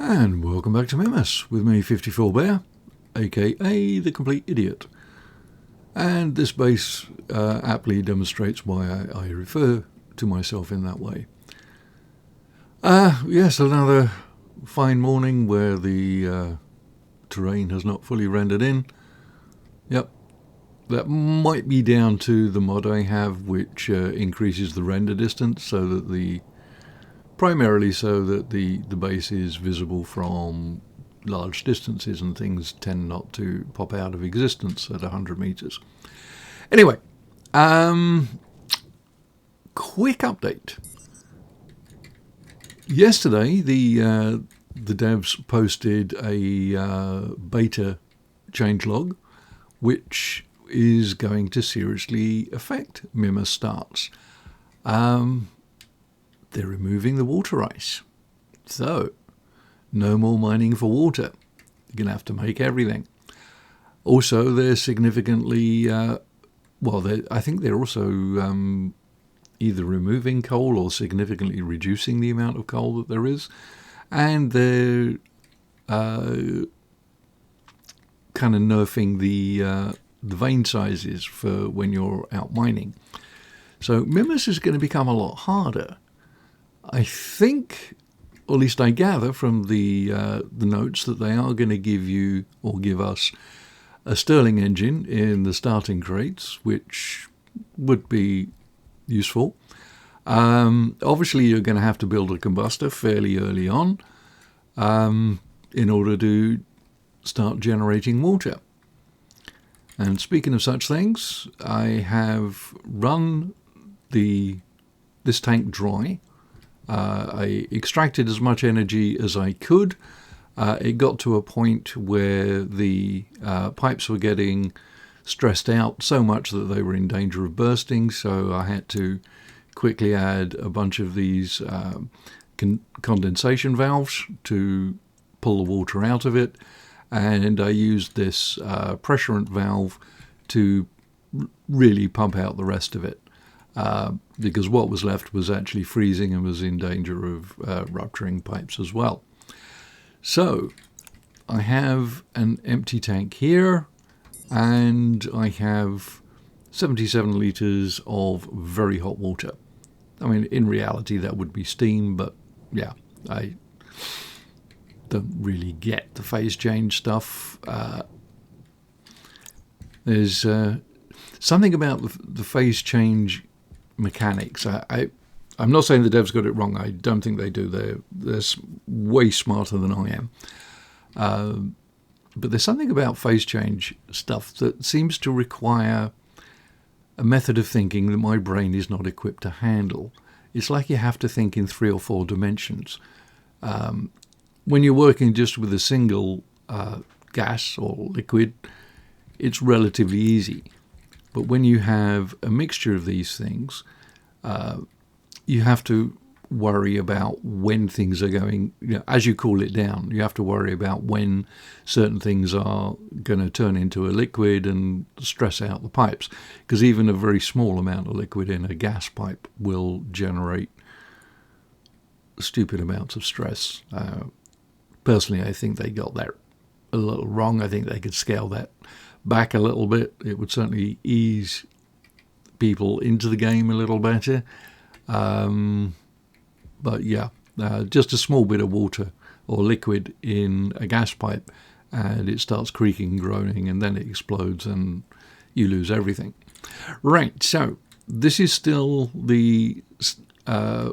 And welcome back to Mimus with me, 54 Bear, aka the Complete Idiot. And this base aptly demonstrates why I refer to myself in that way. Yes, another fine morning where the terrain has not fully rendered in. Yep, that might be down to the mod I have, which increases the render distance so that primarily so that the base is visible from large distances and things tend not to pop out of existence at 100 meters. Anyway, quick update. Yesterday, the devs posted a beta changelog, which is going to seriously affect Mimus starts. They're removing the water ice. So, no more mining for water. You're going to have to make everything. Also, they're significantly, I think they're also either removing coal or significantly reducing the amount of coal that there is. And they're kind of nerfing the vein sizes for when you're out mining. So, Mimus is going to become a lot harder. I think, or at least I gather from the notes, that they are going to give you, or give us, a Stirling engine in the starting crates, which would be useful. Obviously, you're going to have to build a combustor fairly early on in order to start generating water. And speaking of such things, I have run this tank dry. I extracted as much energy as I could. It got to a point where the pipes were getting stressed out so much that they were in danger of bursting, so I had to quickly add a bunch of these condensation valves to pull the water out of it, and I used this pressurant valve to really pump out the rest of it. Because what was left was actually freezing and was in danger of rupturing pipes as well. So I have an empty tank here, and I have 77 litres of very hot water. I mean, in reality that would be steam, but yeah, I don't really get the phase change stuff. There's something about the phase change mechanics. I'm not saying the devs got it wrong. I don't think they do. They're way smarter than I am. But there's something about phase change stuff that seems to require a method of thinking that my brain is not equipped to handle. It's like you have to think in 3 or 4 dimensions. When you're working just with a single gas or liquid, it's relatively easy. But when you have a mixture of these things, you have to worry about when things are going, as you cool it down, you have to worry about when certain things are going to turn into a liquid and stress out the pipes. Because even a very small amount of liquid in a gas pipe will generate stupid amounts of stress. Personally, I think they got that a little wrong. I think they could scale that back a little bit. It would certainly ease people into the game a little better. But yeah, just a small bit of water or liquid in a gas pipe and it starts creaking and groaning, and then it explodes and you lose everything. Right, so this is still I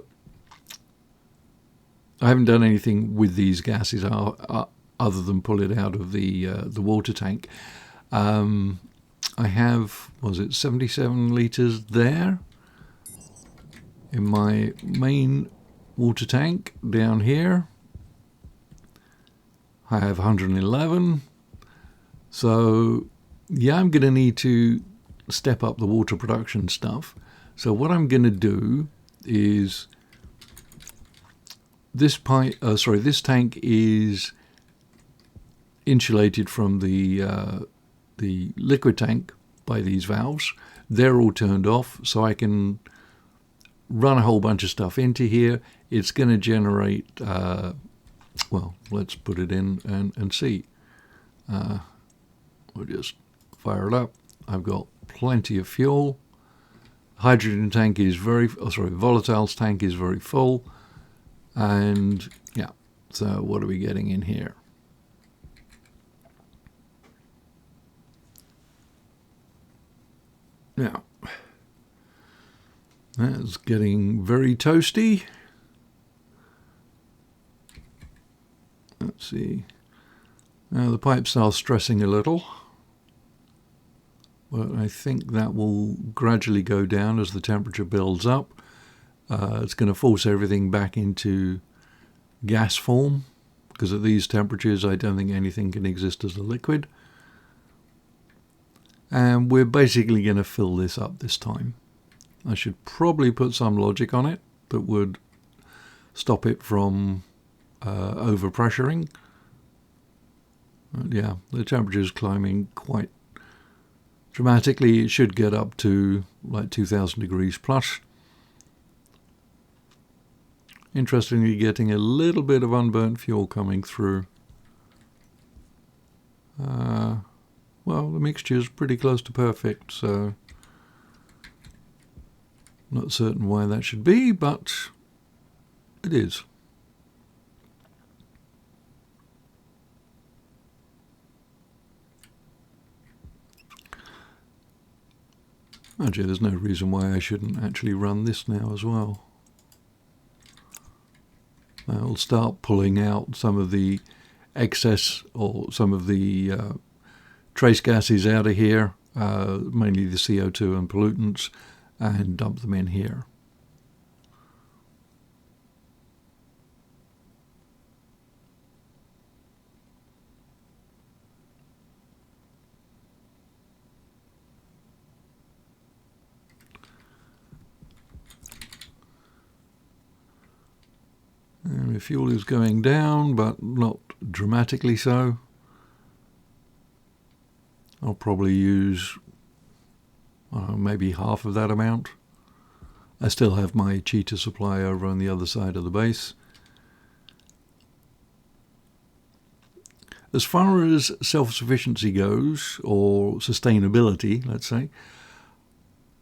haven't done anything with these gases other than pull it out of the water tank. I have, 77 litres there in my main water tank. Down here I have 111. So yeah, I'm going to need to step up the water production stuff. So what I'm going to do is this tank is insulated from the liquid tank by these valves. They're all turned off, so I can run a whole bunch of stuff into here. It's going to generate Well, let's put it in and see. We'll just fire it up. I've got plenty of fuel. Hydrogen tank is volatiles tank is very full. And yeah, so what are we getting in here? Now, that's getting very toasty. Let's see. Now the pipes are stressing a little, but I think that will gradually go down as the temperature builds up. It's going to force everything back into gas form, because at these temperatures I don't think anything can exist as a liquid. And we're basically going to fill this up this time. I should probably put some logic on it that would stop it from overpressuring. Yeah, the temperature is climbing quite dramatically. It should get up to like 2000 degrees plus. Interestingly, getting a little bit of unburnt fuel coming through. Well, the mixture is pretty close to perfect, so not certain why that should be, but it is. Actually, there's no reason why I shouldn't actually run this now as well. I'll start pulling out some of the excess or some of the trace gases out of here, mainly the CO2 and pollutants, and dump them in here. And the fuel is going down, but not dramatically so. I'll probably use maybe half of that amount. I still have my cheetah supply over on the other side of the base. As far as self-sufficiency goes, or sustainability, let's say,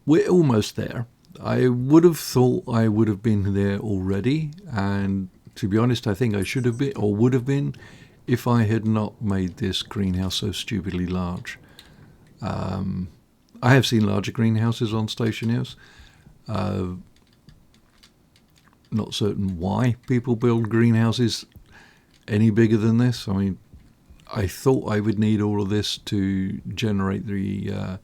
we're almost there. I would have thought I would have been there already, and to be honest, I think I should have been, or would have been, if I had not made this greenhouse so stupidly large. I have seen larger greenhouses on Stationeers. Not certain why people build greenhouses any bigger than this. I mean, I thought I would need all of this to generate the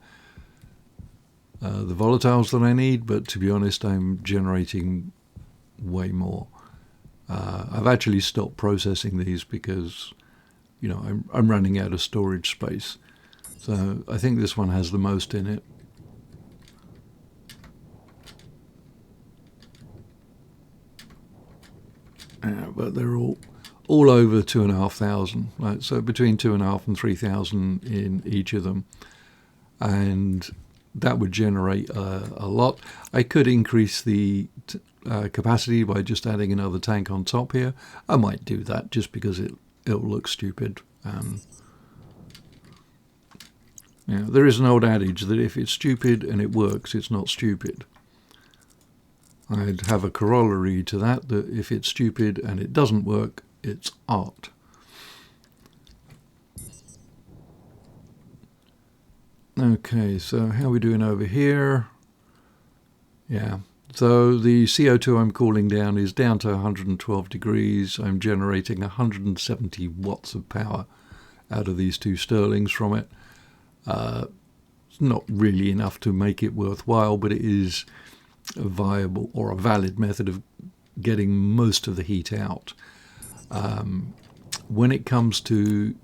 volatiles that I need, but to be honest, I'm generating way more. I've actually stopped processing these because, you know, I'm running out of storage space. So I think this one has the most in it. But they're all over 2,500, right? So between 2,500 and 3,000 in each of them, and that would generate a lot. I could increase the capacity by just adding another tank on top here. I might do that just because it'll look stupid. Yeah, there is an old adage that if it's stupid and it works, it's not stupid. I'd have a corollary to that if it's stupid and it doesn't work, it's art. Okay, so how are we doing over here? Yeah, so the CO2 I'm cooling down is down to 112 degrees. I'm generating 170 watts of power out of these two Stirlings from it. It's not really enough to make it worthwhile, but it is a viable or a valid method of getting most of the heat out. When it comes to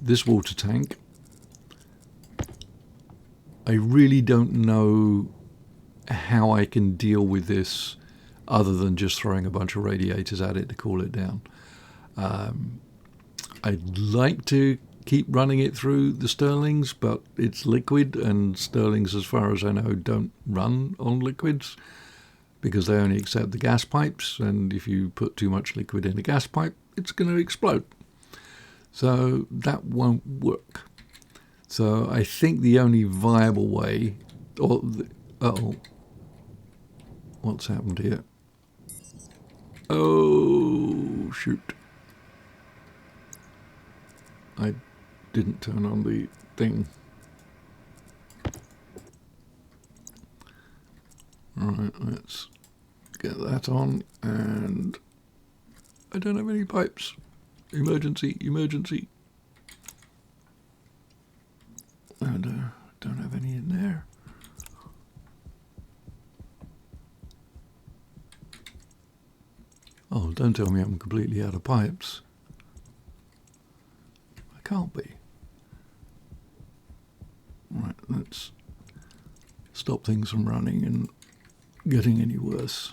this water tank, I really don't know how I can deal with this other than just throwing a bunch of radiators at it to cool it down. I'd like to keep running it through the Stirlings, but it's liquid, and Stirlings, as far as I know, don't run on liquids because they only accept the gas pipes, and if you put too much liquid in a gas pipe, it's going to explode. So that won't work. So I think the only viable way, what's happened here? Oh, shoot. I didn't turn on the thing. Right, let's get that on, and I don't have any pipes. Emergency, emergency. And don't have any in there. Oh, don't tell me I'm completely out of pipes. I can't be. Right, let's stop things from running and getting any worse.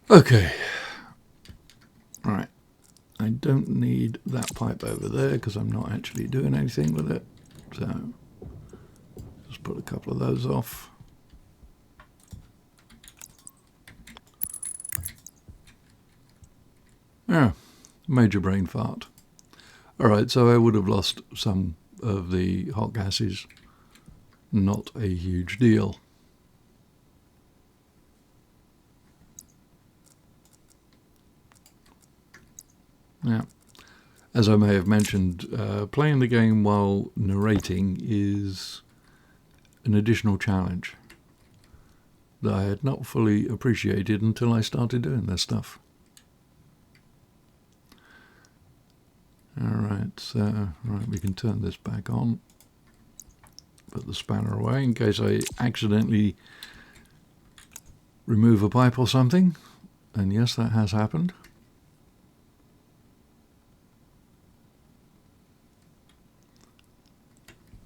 Okay. Right. I don't need that pipe over there because I'm not actually doing anything with it. So just put a couple of those off. Yeah, major brain fart. All right, so I would have lost some of the hot gases. Not a huge deal. Yeah, as I may have mentioned, playing the game while narrating is an additional challenge that I had not fully appreciated until I started doing this stuff. Alright, so we can turn this back on. Put the spanner away in case I accidentally remove a pipe or something. And yes, that has happened.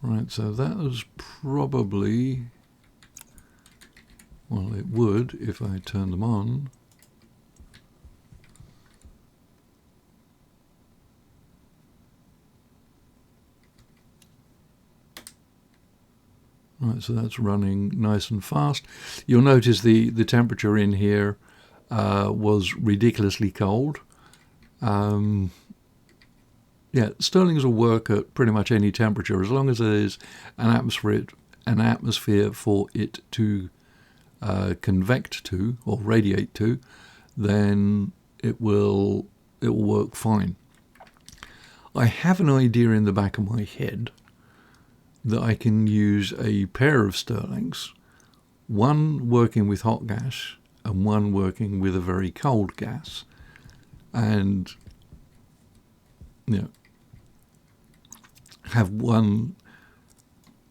Right, so that was probably, well, it would if I turned them on. Right, so that's running nice and fast. You'll notice the temperature in here was ridiculously cold. Yeah, Stirlings will work at pretty much any temperature as long as there's an atmosphere for it to convect to or radiate to, then it will work fine. I have an idea in the back of my head that I can use a pair of Stirlings, one working with hot gas and one working with a very cold gas, and have one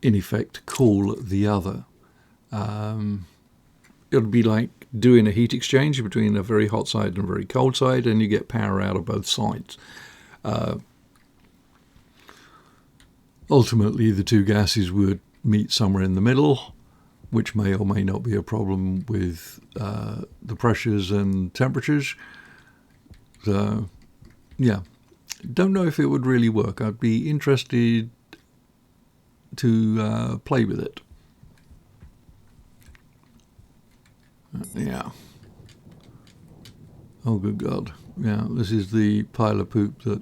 in effect cool the other. It would be like doing a heat exchange between a very hot side and a very cold side, and you get power out of both sides. Ultimately, the two gases would meet somewhere in the middle, which may or may not be a problem with the pressures and temperatures. So, yeah, don't know if it would really work. I'd be interested to play with it. Yeah. Oh, good God. Yeah, this is the pile of poop that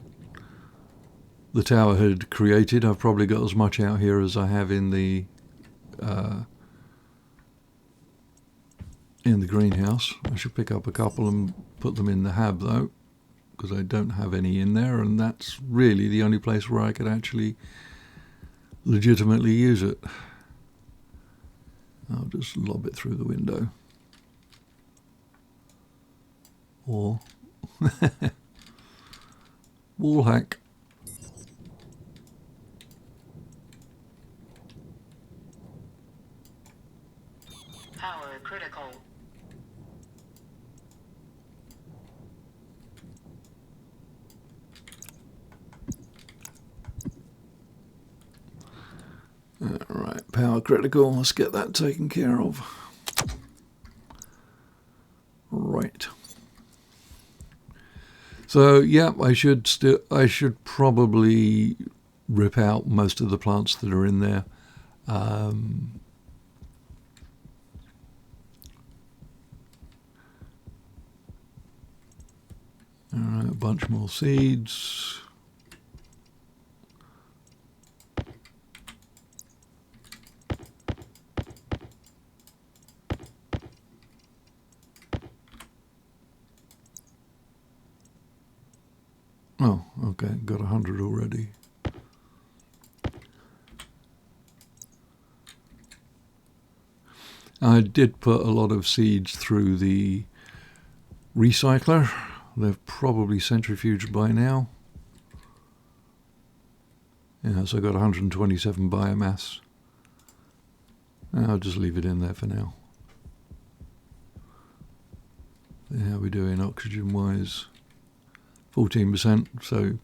the tower had created. I've probably got as much out here as I have in the greenhouse. I should pick up a couple and put them in the hab though, because I don't have any in there, and that's really the only place where I could actually legitimately use it. I'll just lob it through the window. Or wall hack. Power critical. Alright, power critical. Let's get that taken care of. Right. So yeah, I should probably rip out most of the plants that are in there. A bunch more seeds. Oh, okay, got 100 already. I did put a lot of seeds through the recycler. They've probably centrifuged by now. Yeah, so I got 127 biomass. I'll just leave it in there for now. How are we doing oxygen-wise? 14%. So,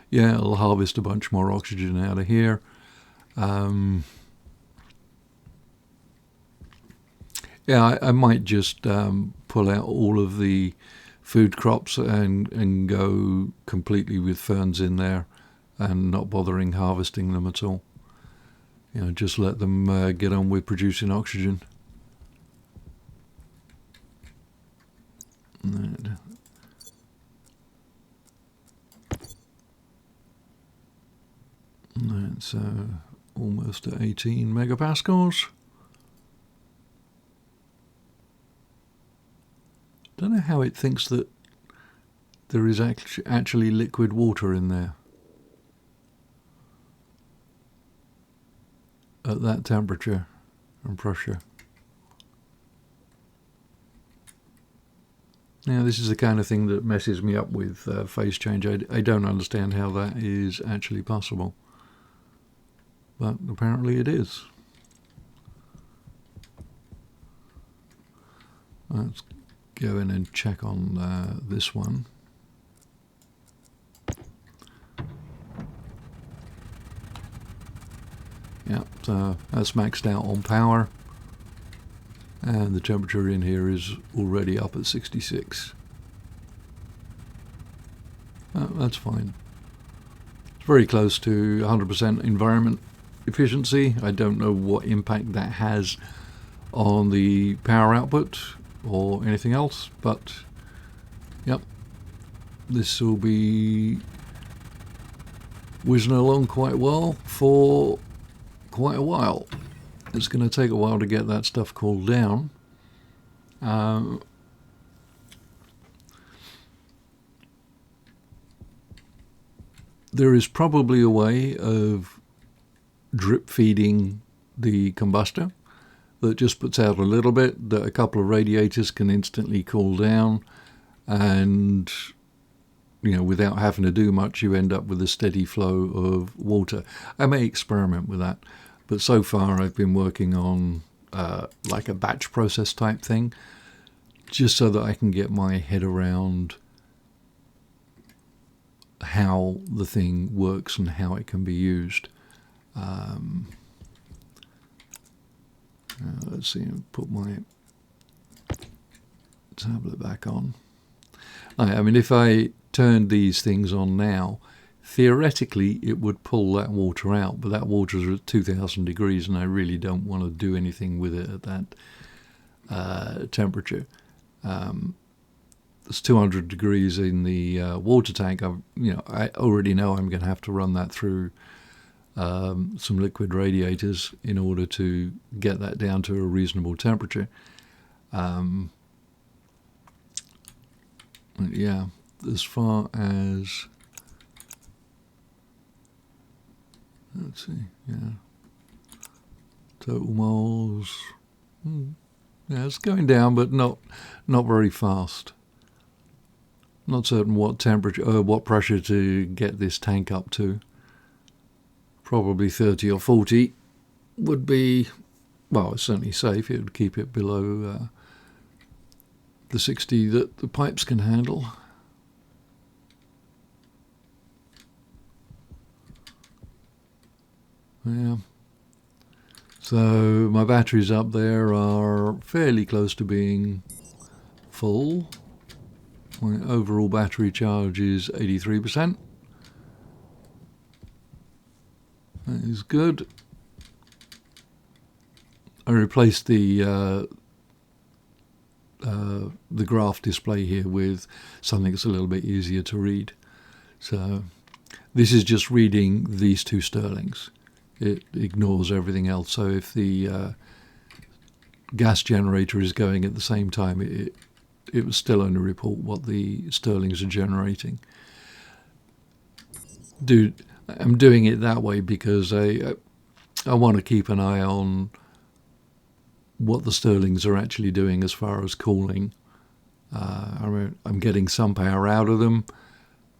yeah, I'll harvest a bunch more oxygen out of here. Yeah, I might just pull out all of the food crops and go completely with ferns in there and not bothering harvesting them at all. You know, just let them get on with producing oxygen. That's almost at 18 megapascals. Don't know how it thinks that there is actually liquid water in there at that temperature and pressure. Now, this is the kind of thing that messes me up with phase change. I don't understand how that is actually possible, but apparently it is. Let's go in and check on this one. Yeah, so that's maxed out on power, and the temperature in here is already up at 66. That's fine. It's very close to 100% environment efficiency. I don't know what impact that has on the power output or anything else, but yep, this will be whizzing along quite well for quite a while. It's going to take a while to get that stuff cooled down. There is probably a way of drip feeding the combustor that just puts out a little bit, that a couple of radiators can instantly cool down, and you know, without having to do much, you end up with a steady flow of water. I may experiment with that, but so far I've been working on like a batch process type thing, just so that I can get my head around how the thing works and how it can be used. Let's see, I'll put my tablet back on. I mean, if I turned these things on now, theoretically it would pull that water out, but that water is at 2000 degrees and I really don't want to do anything with it at that temperature. It's 200 degrees in the water tank. I already know I'm going to have to run that through some liquid radiators in order to get that down to a reasonable temperature. Yeah, as far as, let's see, yeah, total moles, yeah, it's going down, but not very fast. Not certain what temperature, what pressure to get this tank up to. Probably 30 or 40 would be, well, it's certainly safe. It would keep it below the 60 that the pipes can handle. Yeah. So my batteries up there are fairly close to being full. My overall battery charge is 83%. That is good. I replaced the the graph display here with something that's a little bit easier to read. So this is just reading these two sterlings. It ignores everything else. So if the gas generator is going at the same time, it will still only report what the sterlings are generating. I'm doing it that way because I want to keep an eye on what the sterlings are actually doing as far as cooling. I'm getting some power out of them.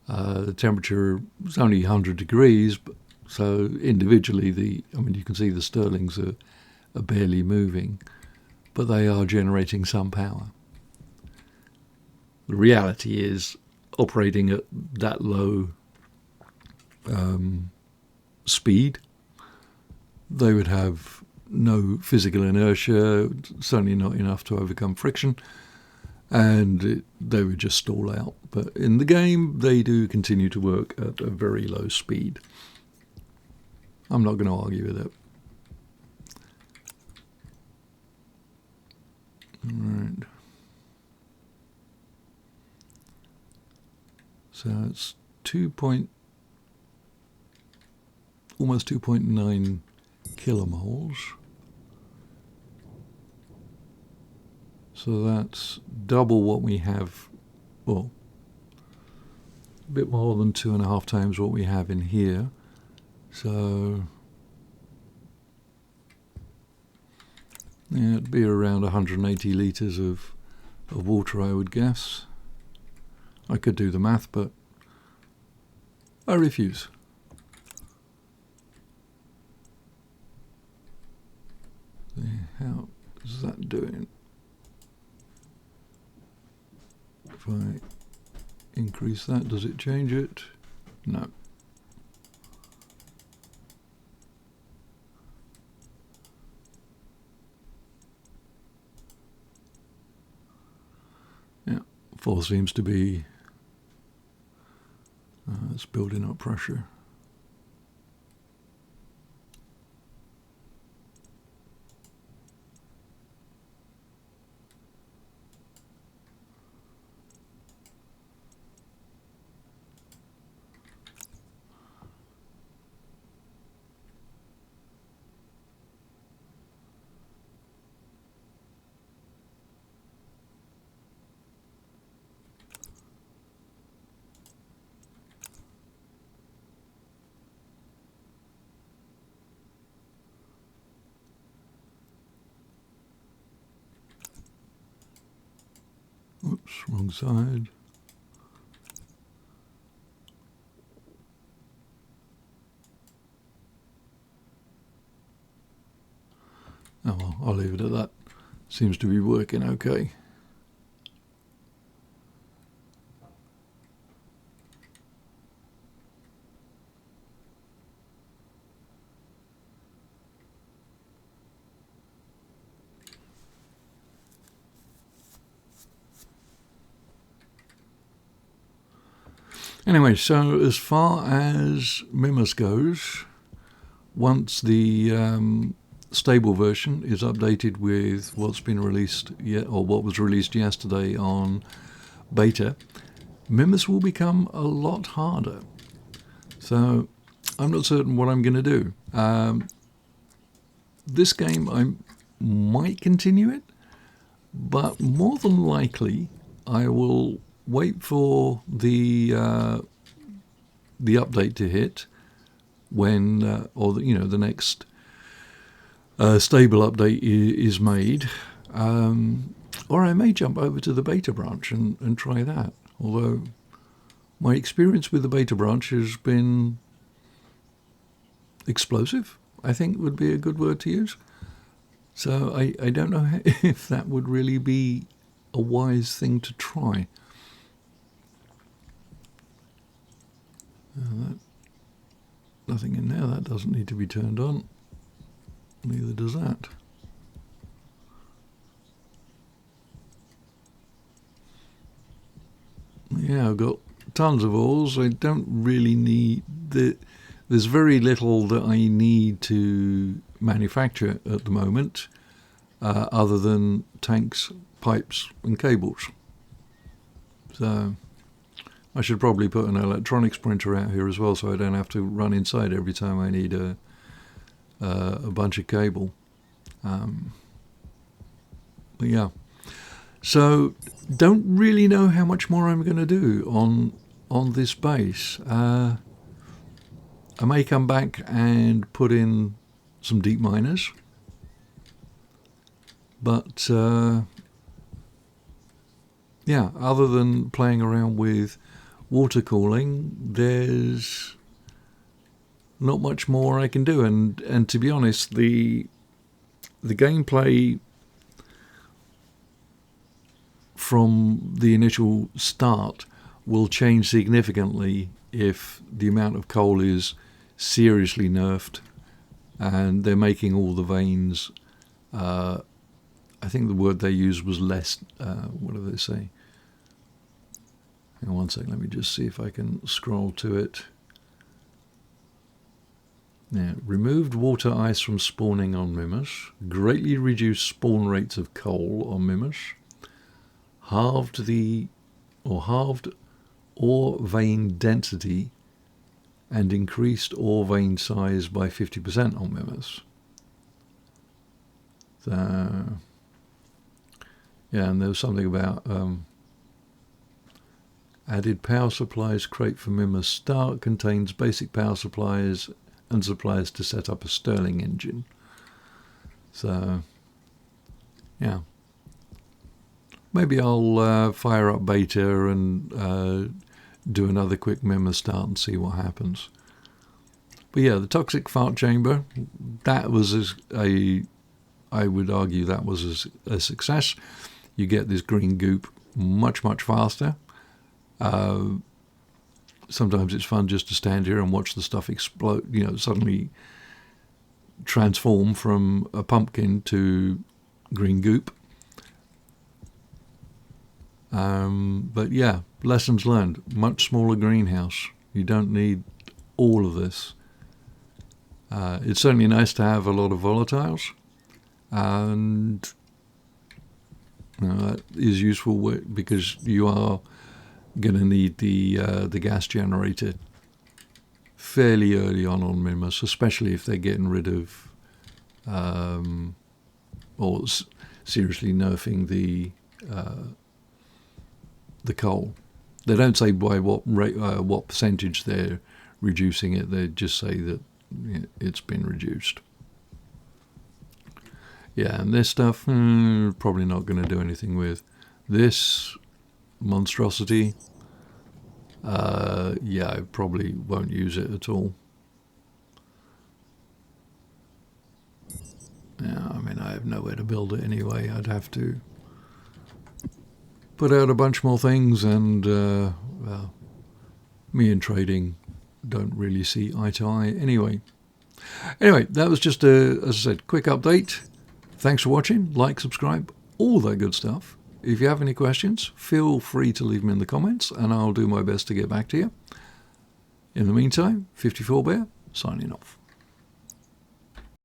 The temperature is only 100 degrees, so individually you can see the sterlings are barely moving, but they are generating some power. The reality is, operating at that low speed, they would have no physical inertia, certainly not enough to overcome friction, and they would just stall out. But in the game, they do continue to work at a very low speed. I'm not going to argue with it. All right. So it's almost 2.9 kilomoles. So that's double what we have, well, a bit more than 2.5 times what we have in here. So yeah, it'd be around 180 litres of water, I would guess. I could do the math, but I refuse. How is that doing? If I increase that, does it change it? No. Yeah, 4 seems to be it's building up pressure. Oops, wrong side. Oh well, I'll leave it at that. Seems to be working okay. Anyway, so as far as Mimus goes, once the stable version is updated with what's been released or what was released yesterday on beta, Mimus will become a lot harder. So I'm not certain what I'm going to do. This game, I might continue it, but more than likely I will wait for the update to hit when, the next stable update is made, or I may jump over to the beta branch and try that. Although my experience with the beta branch has been explosive, I think would be a good word to use. So I don't know if that would really be a wise thing to try. Nothing in there, that doesn't need to be turned on. Neither does that. Yeah, I've got tons of oils. I don't really need there's very little that I need to manufacture at the moment, other than tanks, pipes and cables. So I should probably put an electronics printer out here as well, so I don't have to run inside every time I need a bunch of cable. But yeah, so don't really know how much more I'm going to do on this base. I may come back and put in some deep miners, but yeah, other than playing around with water cooling, there's not much more I can do. And to be honest, the gameplay from the initial start will change significantly if the amount of coal is seriously nerfed and they're making all the veins. I think the word they used was less. What do they say? Hang on one second, let me just see if I can scroll to it. Now, removed water ice from spawning on Mimus, greatly reduced spawn rates of coal on Mimus, halved ore vein density, and increased ore vein size by 50% on Mimus. So, yeah, and there was something about added power supplies crate for Mimus start contains basic power supplies and supplies to set up a Stirling engine. So, yeah. Maybe I'll fire up beta and do another quick Mimus start and see what happens. But yeah, the toxic fart chamber, that was I would argue that was a success. You get this green goop much, much faster. Sometimes it's fun just to stand here and watch the stuff explode, suddenly transform from a pumpkin to green goop. But yeah, lessons learned. Much smaller greenhouse. You don't need all of this. It's certainly nice to have a lot of volatiles, and that is useful because you are going to need the gas generator fairly early on Mimus, especially if they're getting rid of or seriously nerfing the coal. They don't say by what rate, what percentage they're reducing it. They just say that it's been reduced. Yeah, and this stuff probably not going to do anything with. This monstrosity, yeah, I probably won't use it at all. Yeah, I mean, I have nowhere to build it anyway. I'd have to put out a bunch more things, and well, me and trading don't really see eye to eye anyway. Anyway, that was just as I said, quick update. Thanks for watching. Like, subscribe, all that good stuff. If you have any questions, feel free to leave them in the comments, and I'll do my best to get back to you. In the meantime, 54 Bear, signing off.